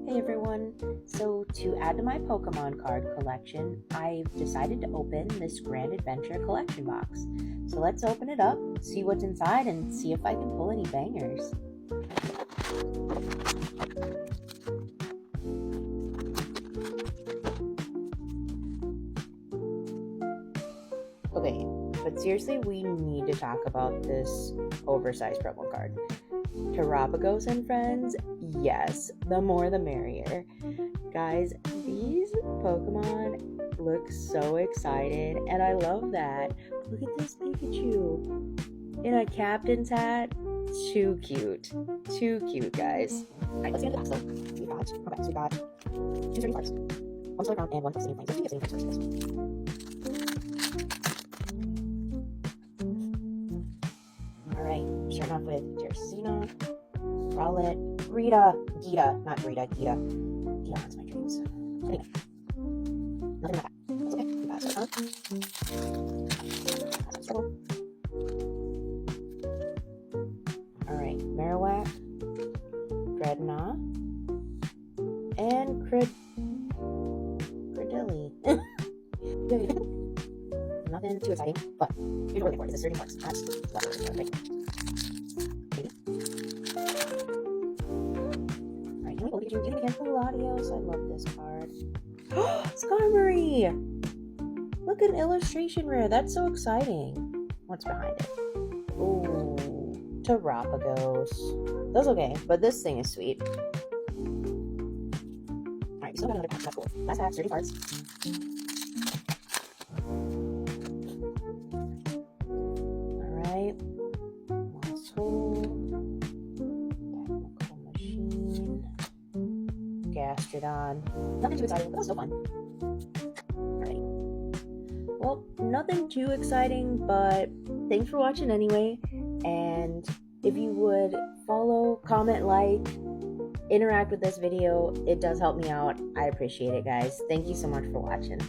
Hey everyone, so to add to my Pokemon card collection, I've decided to open this Grand Adventure collection box. So let's open it up, see what's inside, and see if I can pull any bangers. Okay, but seriously, we need to talk about this oversized promo card. Terapagos and friends, yes, the more the merrier. Guys, these Pokemon look so excited, and I love that. Look at this Pikachu in a captain's hat. Too cute, guys. Alright, let's get into the box though. We got two sturdy parts, one solar ground and one obsidian flame. So let's do the obsidian flame first. Alright, starting off with Terracina, Rowlet, Gita, not Greta, Gita. Gita haunts my dreams. Anyway, nothing like that. That's okay. We pass it on. Pass on. Alright, Marowak, Dreadnought, and Credilli. Nothing too exciting, but here's what we're looking for. Is the sturdy parts. That's what we're looking for. Maybe. Alright, can we look at you? Even again, Latios. I love this card. Skarmory! Look at an illustration rare. That's so exciting. What's behind it? Ooh, Terapagos. That's okay, but this thing is sweet. Alright, we still got another pack. That's cool. Last pack, sturdy parts. Alright. Technical Machine. Gastrodon. Nothing too exciting, but that's still fun. Alright. Well, nothing too exciting, but thanks for watching anyway. And if you would follow, comment, like, interact with this video, it does help me out. I appreciate it, guys. Thank you so much for watching.